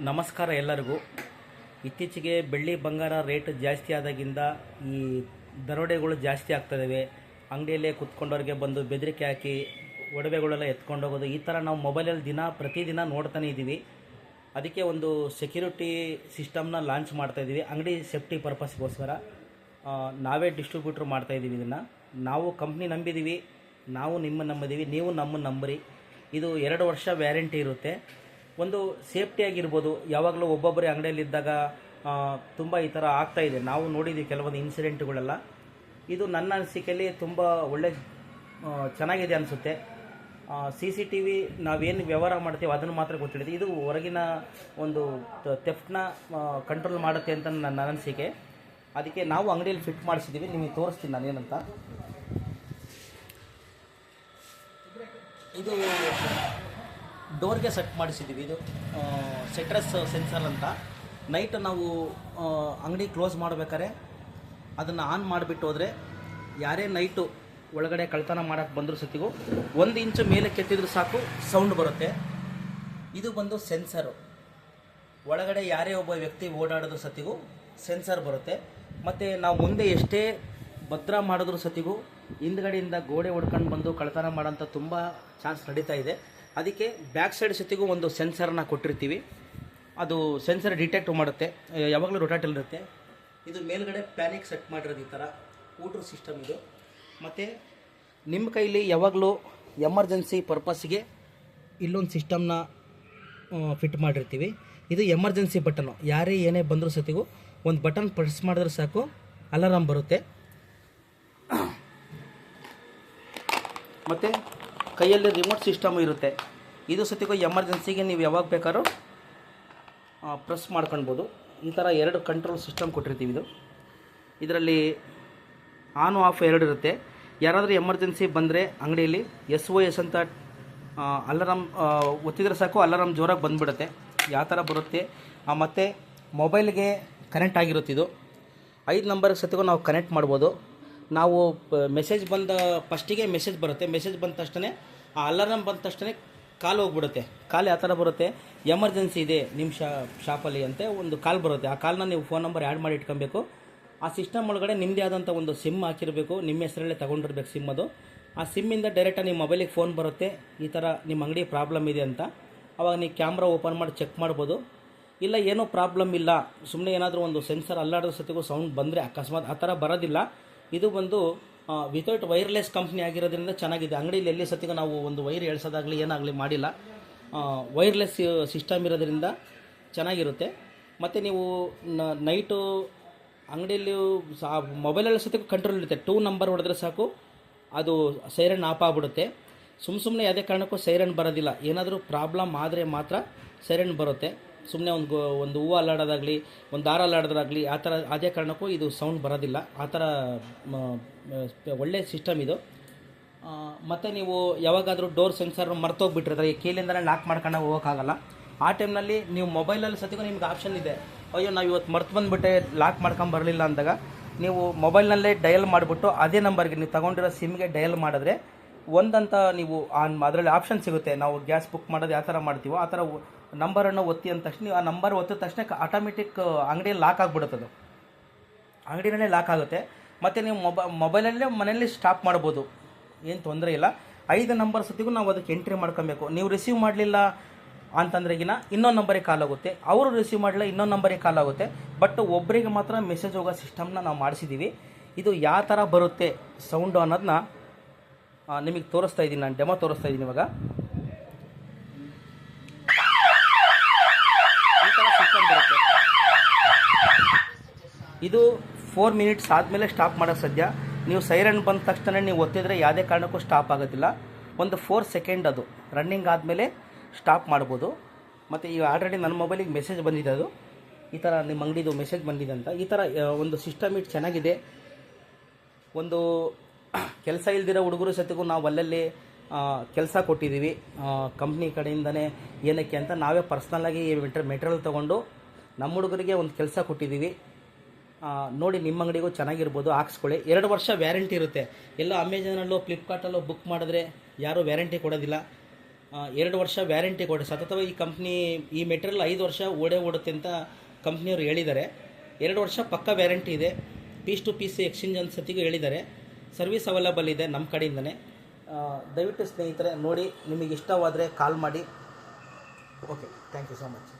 ನಮಸ್ಕಾರ ಎಲ್ಲರಿಗೂ. ಇತ್ತೀಚೆಗೆ ಬೆಳ್ಳಿ ಬಂಗಾರ ರೇಟ್ ಜಾಸ್ತಿ ಆದಾಗಿಂದ ಈ ದರೋಡೆಗಳು ಜಾಸ್ತಿ ಆಗ್ತಾಯಿದ್ದಾವೆ. ಅಂಗಡಿಯಲ್ಲೇ ಕುತ್ಕೊಂಡವ್ರಿಗೆ ಬಂದು ಬೆದರಿಕೆ ಹಾಕಿ ಒಡವೆಗಳೆಲ್ಲ ಎತ್ಕೊಂಡೋಗೋದು, ಈ ಥರ ನಾವು ಮೊಬೈಲಲ್ಲಿ ಪ್ರತಿದಿನ ನೋಡ್ತಾನೆ ಇದ್ದೀವಿ. ಅದಕ್ಕೆ ಒಂದು ಸೆಕ್ಯೂರಿಟಿ ಸಿಸ್ಟಮ್ನ ಲಾಂಚ್ ಮಾಡ್ತಾಯಿದ್ದೀವಿ ಅಂಗಡಿ ಸೇಫ್ಟಿ ಪರ್ಪಸ್ಗೋಸ್ಕರ. ನಾವೇ ಡಿಸ್ಟ್ರಿಬ್ಯೂಟ್ರ್ ಮಾಡ್ತಾಯಿದ್ದೀವಿ. ಇದನ್ನು ನಾವು ಕಂಪ್ನಿ ನಂಬಿದ್ದೀವಿ, ನಾವು ನಿಮ್ಮನ್ನು ನಂಬಿದ್ದೀವಿ, ನೀವು ನಮ್ಮನ್ನು ನಂಬರಿ. ಇದು 2 ವರ್ಷ ವ್ಯಾರಂಟಿ ಇರುತ್ತೆ. ಒಂದು ಸೇಫ್ಟಿಯಾಗಿರ್ಬೋದು. ಯಾವಾಗಲೂ ಒಬ್ಬೊಬ್ಬರೇ ಅಂಗಡಿಯಲ್ಲಿದ್ದಾಗ ತುಂಬ ಈ ಥರ ಆಗ್ತಾಯಿದೆ, ನಾವು ನೋಡಿದ್ದೀವಿ ಕೆಲವೊಂದು ಇನ್ಸಿಡೆಂಟ್ಗಳೆಲ್ಲ. ಇದು ನನ್ನ ಅನಿಸಿಕೆಯಲ್ಲಿ ತುಂಬ ಒಳ್ಳೆ ಚೆನ್ನಾಗಿದೆ ಅನಿಸುತ್ತೆ. CCTV ನಾವೇನು ವ್ಯವಹಾರ ಮಾಡ್ತೀವಿ ಅದನ್ನು ಮಾತ್ರ ಗೊತ್ತಿರುತ್ತೆ. ಇದು ಹೊರಗಿನ ಒಂದು ಥೆಫ್ಟ್ನ ಕಂಟ್ರೋಲ್ ಮಾಡುತ್ತೆ ಅಂತ ನನ್ನ ಅನಿಸಿಕೆ. ಅದಕ್ಕೆ ನಾವು ಅಂಗಡಿಯಲ್ಲಿ ಫಿಟ್ ಮಾಡಿಸಿದ್ದೀವಿ. ನಿಮಗೆ ತೋರಿಸ್ತೀನಿ ನಾನೇನಂತ. ಇದು ಡೋರ್ಗೆ ಸೆಟ್ ಮಾಡಿಸಿದ್ದೀವಿ. ಇದು ಸೆಟ್ರಸ್ ಸೆನ್ಸರ್ ಅಂತ. ನೈಟ್ ನಾವು ಅಂಗಡಿ ಕ್ಲೋಸ್ ಮಾಡಬೇಕಾದ್ರೆ ಅದನ್ನು ಆನ್ ಮಾಡಿಬಿಟ್ಟು ಹೋದರೆ ಯಾರೇ ನೈಟು ಒಳಗಡೆ ಕಳ್ತನ ಮಾಡೋಕ್ಕೆ ಬಂದರೂ ಸತಿಗೂ 1 ಇಂಚು ಮೇಲೆ ಕೆತ್ತಿದ್ರು ಸಾಕು ಸೌಂಡ್ ಬರುತ್ತೆ. ಇದು ಬಂದು ಸೆನ್ಸರು. ಒಳಗಡೆ ಯಾರೇ ಒಬ್ಬ ವ್ಯಕ್ತಿ ಓಡಾಡೋದ್ರ ಸತಿಗೂ ಸೆನ್ಸರ್ ಬರುತ್ತೆ. ಮತ್ತು ನಾವು ಮುಂದೆ ಎಷ್ಟೇ ಭದ್ರ ಮಾಡಿದ್ರು ಸತಿಗೂ ಹಿಂದ್ಗಡೆಯಿಂದ ಗೋಡೆ ಹೊಡ್ಕೊಂಡು ಬಂದು ಕಳ್ತನ ಮಾಡೋಂಥ ತುಂಬ ಚಾನ್ಸ್ ನಡೀತಾ ಇದೆ. ಅದಕ್ಕೆ ಬ್ಯಾಕ್ ಸೈಡ್ ಸತಿಗೂ ಒಂದು ಸೆನ್ಸರ್ನ ಕೊಟ್ಟಿರ್ತೀವಿ. ಅದು ಸೆನ್ಸರ್ ಡಿಟೆಕ್ಟ್ ಮಾಡುತ್ತೆ, ಯಾವಾಗಲೂ ರೊಟೇಟ್ ಇರುತ್ತೆ. ಇದು ಮೇಲ್ಗಡೆ ಪ್ಯಾನಿಕ್ ಸೆಟ್ ಮಾಡಿರೋದು ಈ ಥರ ಊಟ್ರ್ ಸಿಸ್ಟಮ್ ಇದು. ಮತ್ತು ನಿಮ್ಮ ಕೈಲಿ ಯಾವಾಗಲೂ ಎಮರ್ಜೆನ್ಸಿ ಪರ್ಪಸ್ಗೆ ಇಲ್ಲೊಂದು ಸಿಸ್ಟಮ್ನ ಫಿಟ್ ಮಾಡಿರ್ತೀವಿ. ಇದು ಎಮರ್ಜೆನ್ಸಿ ಬಟನ್ನು. ಯಾರೇ ಏನೇ ಬಂದರೂ ಸತಿಗೂ ಒಂದು ಬಟನ್ ಪ್ರೆಸ್ ಮಾಡಿದ್ರೆ ಸಾಕು ಅಲಾರಾಮ್ ಬರುತ್ತೆ. ಮತ್ತು ಕೈಯಲ್ಲಿ ರಿಮೋಟ್ ಸಿಸ್ಟಮು ಇರುತ್ತೆ. ಇದು ಸತಿಗೂ ಎಮರ್ಜೆನ್ಸಿಗೆ ನೀವು ಯಾವಾಗ ಬೇಕಾದ್ರೂ ಪ್ರೆಸ್ ಮಾಡ್ಕೊಳ್ಬೋದು. ಈ ಥರ 2 ಕಂಟ್ರೋಲ್ ಸಿಸ್ಟಮ್ ಕೊಟ್ಟಿರ್ತೀವಿ. ಇದರಲ್ಲಿ ಆನ್ ಆಫ್ 2 ಇರುತ್ತೆ. ಯಾರಾದರೂ ಎಮರ್ಜೆನ್ಸಿ ಬಂದರೆ ಅಂಗಡಿಯಲ್ಲಿ SOS ಅಂತ ಅಲಾರಾಮ್ ಒತ್ತಿದ್ರೆ ಸಾಕು ಅಲಾರಾಮ್ ಜೋರಾಗಿ ಬಂದುಬಿಡುತ್ತೆ. ಯಾವ ಥರ ಬರುತ್ತೆ. ಮತ್ತು ಮೊಬೈಲ್ಗೆ ಕನೆಕ್ಟ್ ಆಗಿರುತ್ತೆ. ಇದು 5 ನಂಬರ್ಗೆ ಸತಿಗೂ ನಾವು ಕನೆಕ್ಟ್ ಮಾಡ್ಬೋದು. ನಾವು ಮೆಸೇಜ್ ಬಂದ ಫಸ್ಟಿಗೆ ಮೆಸೇಜ್ ಬರುತ್ತೆ. ಮೆಸೇಜ್ ಬಂದ ತಕ್ಷಣ ಆ ಅಲಾರಾಮ್ ಬಂದ ತಕ್ಷಣ ಕಾಲ್ ಹೋಗ್ಬಿಡುತ್ತೆ. ಕಾಲ್ ಯಾವ ಥರ ಬರುತ್ತೆ, ಎಮರ್ಜೆನ್ಸಿ ಇದೆ ನಿಮ್ಮ ಶಾಪಲ್ಲಿ ಅಂತ ಒಂದು ಕಾಲ್ ಬರುತ್ತೆ. ಆ ಕಾಲ್ನ ನೀವು ಫೋನ್ ನಂಬರ್ ಆ್ಯಡ್ ಮಾಡಿ ಇಟ್ಕೊಬೇಕು. ಆ ಸಿಸ್ಟಮ್ ಒಳಗಡೆ ನಿಮ್ಮದೇ ಆದಂಥ ಒಂದು ಸಿಮ್ ಹಾಕಿರಬೇಕು. ನಿಮ್ಮ ಹೆಸರಲ್ಲೇ ತೊಗೊಂಡಿರ್ಬೇಕು ಸಿಮ್. ಅದು ಆ ಸಿಮ್ಮಿಂದ ಡೈರೆಕ್ಟಾಗಿ ನಿಮ್ಮ ಮೊಬೈಲಿಗೆ ಫೋನ್ ಬರುತ್ತೆ, ಈ ಥರ ನಿಮ್ಮ ಅಂಗಡಿ ಪ್ರಾಬ್ಲಮ್ ಇದೆ ಅಂತ. ಆವಾಗ ನೀವು ಕ್ಯಾಮ್ರಾ ಓಪನ್ ಮಾಡಿ ಚೆಕ್ ಮಾಡ್ಬೋದು. ಇಲ್ಲ ಏನೂ ಪ್ರಾಬ್ಲಮ್ ಇಲ್ಲ, ಸುಮ್ಮನೆ ಏನಾದರೂ ಒಂದು ಸೆನ್ಸರ್ ಅಲ್ಲಾಡೋ ಸತಿಗೂ ಸೌಂಡ್ ಬಂದರೆ ಅಕಸ್ಮಾತ್ ಆ ಥರ ಬರೋದಿಲ್ಲ. ಇದು ಬಂದು ವಿತೌಟ್ ವೈರ್ಲೆಸ್ ಕಂಪ್ನಿ ಆಗಿರೋದ್ರಿಂದ ಚೆನ್ನಾಗಿದೆ. ಅಂಗಡಿಯಲ್ಲಿ ಎಲ್ಲಿ ಸತಿಗೂ ನಾವು ಒಂದು ವೈರ್ ಎಳ್ಸೋದಾಗಲಿ ಏನಾಗಲಿ ಮಾಡಿಲ್ಲ. ವೈರ್ಲೆಸ್ ಸಿಸ್ಟಮ್ ಇರೋದ್ರಿಂದ ಚೆನ್ನಾಗಿರುತ್ತೆ. ಮತ್ತು ನೀವು ನೈಟು ಅಂಗಡಿಯಲ್ಲಿ ಮೊಬೈಲಲ್ಲಿ ಸತಿಗೂ ಕಂಟ್ರೋಲ್ ಇರುತ್ತೆ. 2 ನಂಬರ್ ಹೊಡೆದ್ರೆ ಸಾಕು ಅದು ಸೈರನ್ ಆಫ್ ಆಗಿಬಿಡುತ್ತೆ. ಸುಮ್ಮನೆ ಯಾವುದೇ ಕಾರಣಕ್ಕೂ ಸೈರನ್ ಬರೋದಿಲ್ಲ. ಏನಾದರೂ ಪ್ರಾಬ್ಲಮ್ ಆದರೆ ಮಾತ್ರ ಸೈರನ್ ಬರುತ್ತೆ. ಸುಮ್ಮನೆ ಒಂದು ಹೂವು ಅಲ್ಲಾಡೋದಾಗಲಿ ಒಂದು ದಾರ ಅಲ್ಲಾಡೋದಾಗಲಿ ಆ ಥರ ಅದೇ ಕಾರಣಕ್ಕೂ ಇದು ಸೌಂಡ್ ಬರೋದಿಲ್ಲ. ಆ ಥರ ಒಳ್ಳೆ ಸಿಸ್ಟಮ್ ಇದು. ಮತ್ತು ನೀವು ಯಾವಾಗಾದರೂ ಡೋರ್ ಸೆನ್ಸರ್ ಮರ್ತೋಗ್ಬಿಟ್ಟಿರ್ತಾರೆ, ಕೀಲಿಂದಲೇ ಲಾಕ್ ಮಾಡ್ಕೊಂಡು ಹೋಗೋಕ್ಕಾಗಲ್ಲ. ಆ ಟೈಮ್ನಲ್ಲಿ ನೀವು ಮೊಬೈಲಲ್ಲಿ ಸತಿಗೂ ನಿಮ್ಗೆ ಆಪ್ಷನ್ ಇದೆ. ಅಯ್ಯೋ ನಾವು ಇವತ್ತು ಮರ್ತು ಬಂದುಬಿಟ್ಟೆ ಲಾಕ್ ಮಾಡ್ಕೊಂಬರಲಿಲ್ಲ ಅಂದಾಗ ನೀವು ಮೊಬೈಲ್ನಲ್ಲೇ ಡಯಲ್ ಮಾಡಿಬಿಟ್ಟು ಅದೇ ನಂಬರ್ಗೆ ನೀವು ತೊಗೊಂಡಿರೋ ಸಿಮ್ಗೆ ಡಯಲ್ ಮಾಡಿದ್ರೆ ಒಂದಂತ ನೀವು ಅದರಲ್ಲಿ ಆಪ್ಷನ್ ಸಿಗುತ್ತೆ. ನಾವು ಗ್ಯಾಸ್ ಬುಕ್ ಮಾಡೋದು ಯಾವ ಥರ ಮಾಡ್ತೀವೋ ಆ ಥರ ನಂಬರನ್ನು ಒತ್ತಿ ಅಂದ ತಕ್ಷಣ ನೀವು ಆ ನಂಬರ್ ಒತ್ತಿದ ತಕ್ಷಣ ಆಟೋಮೆಟಿಕ್ ಅಂಗಡಿಯಲ್ಲಿ ಲಾಕ್ ಆಗಿಬಿಡುತ್ತೆ. ಅದು ಅಂಗಡಿನಲ್ಲೇ ಲಾಕ್ ಆಗುತ್ತೆ. ಮತ್ತು ನೀವು ಮೊಬೈಲಲ್ಲೇ ಮನೆಯಲ್ಲಿ ಸ್ಟಾಪ್ ಮಾಡ್ಬೋದು, ಏನು ತೊಂದರೆ ಇಲ್ಲ. 5 ನಂಬರ್ ಸತಿಗೂ ನಾವು ಅದಕ್ಕೆ ಎಂಟ್ರಿ ಮಾಡ್ಕೊಬೇಕು. ನೀವು ರಿಸೀವ್ ಮಾಡಲಿಲ್ಲ ಅಂತಂದ್ರೆಗಿನ ಇನ್ನೊಂದು ನಂಬರಿಗೆ ಕಾಲ್ ಆಗುತ್ತೆ, ಅವರು ರಿಸೀವ್ ಮಾಡಲಿಲ್ಲ ಇನ್ನೊಂದು ನಂಬರಿಗೆ ಕಾಲ್ ಆಗುತ್ತೆ. ಬಟ್ ಒಬ್ಬರಿಗೆ ಮಾತ್ರ ಮೆಸೇಜ್ ಹೋಗೋ ಸಿಸ್ಟಮ್ನ ನಾವು ಮಾಡಿಸಿದ್ದೀವಿ. ಇದು ಯಾವ ಥರ ಬರುತ್ತೆ ಸೌಂಡು ಅನ್ನೋದನ್ನ ನಿಮಗೆ ತೋರಿಸ್ತಾ ಇದ್ದೀನಿ. ನಾನು ಡೆಮೋ ತೋರಿಸ್ತಾ ಇದ್ದೀನಿ ಇವಾಗ. ಈ ಥರ ಸಿಸ್ಟಮ್ ಬರುತ್ತೆ. ಇದು 4 ಮಿನಿಟ್ಸ್ ಆದಮೇಲೆ ಸ್ಟಾಪ್ ಮಾಡೋಕ್ಕೆ ಸಾಧ್ಯ. ನೀವು ಸೈರನ್ ಬಂದ ತಕ್ಷಣ ನೀವು ಒತ್ತಿದ್ರೆ ಯಾವುದೇ ಕಾರಣಕ್ಕೂ ಸ್ಟಾಪ್ ಆಗೋದಿಲ್ಲ. ಒಂದು 4 ಸೆಕೆಂಡ್ ಅದು ರನ್ನಿಂಗ್ ಆದಮೇಲೆ ಸ್ಟಾಪ್ ಮಾಡ್ಬೋದು. ಮತ್ತು ಈಗ ಆಲ್ರೆಡಿ ನನ್ನ ಮೊಬೈಲಿಗೆ ಮೆಸೇಜ್ ಬಂದಿದೆ. ಅದು ಈ ಥರ ನಿಮ್ಮ ಅಂಗಡಿದು ಮೆಸೇಜ್ ಬಂದಿದೆ ಅಂತ. ಈ ಥರ ಒಂದು ಸಿಸ್ಟಮ್ ಇಟ್ಟು ಚೆನ್ನಾಗಿದೆ. ಒಂದು ಕೆಲಸ ಇಲ್ದಿರೋ ಹುಡುಗರು ಸತಿಗೂ ನಾವು ಅಲ್ಲಲ್ಲಿ ಕೆಲಸ ಕೊಟ್ಟಿದ್ದೀವಿ ಕಂಪ್ನಿ ಕಡೆಯಿಂದನೇ. ಏನಕ್ಕೆ ಅಂತ ನಾವೇ ಪರ್ಸ್ನಲ್ಲಾಗಿ ಮೆಟೀರಿಯಲ್ ತೊಗೊಂಡು ನಮ್ಮ ಹುಡುಗರಿಗೆ ಒಂದು ಕೆಲಸ ಕೊಟ್ಟಿದ್ದೀವಿ. ನೋಡಿ ನಿಮ್ಮ ಅಂಗಡಿಗೂ ಚೆನ್ನಾಗಿರ್ಬೋದು, ಹಾಕ್ಸ್ಕೊಳ್ಳಿ. 2 ವರ್ಷ ವ್ಯಾರಂಟಿ ಇರುತ್ತೆ. ಎಲ್ಲ ಅಮೆಜಾನಲ್ಲೋ ಫ್ಲಿಪ್ಕಾರ್ಟಲ್ಲೋ ಬುಕ್ ಮಾಡಿದ್ರೆ ಯಾರೂ ವ್ಯಾರಂಟಿ ಕೊಡೋದಿಲ್ಲ. 2 ವರ್ಷ ವ್ಯಾರಂಟಿ ಕೊಡಿ. ಸತತವಾಗಿ ಈ ಕಂಪ್ನಿ ಈ ಮೆಟೀರಿಯಲ್ 5 ವರ್ಷ ಓಡುತ್ತೆ ಅಂತ ಕಂಪ್ನಿಯವರು ಹೇಳಿದ್ದಾರೆ. 2 ವರ್ಷ ಪಕ್ಕ ವ್ಯಾರಂಟಿ ಇದೆ. ಪೀಸ್ ಟು ಪೀಸ್ ಎಕ್ಸ್ಚೇಂಜ್ ಅನ್ಸತಿಗೂ ಹೇಳಿದ್ದಾರೆ. ಸರ್ವಿಸ್ ಅವೈಲಬಲ್ ಇದೆ ನಮ್ಮ ಕಡೆಯಿಂದನೇ. ದಯವಿಟ್ಟು ಸ್ನೇಹಿತರೆ ನೋಡಿ, ನಿಮಗೆ ಇಷ್ಟವಾದರೆ ಕಾಲ್ ಮಾಡಿ. Okay, thank you so much.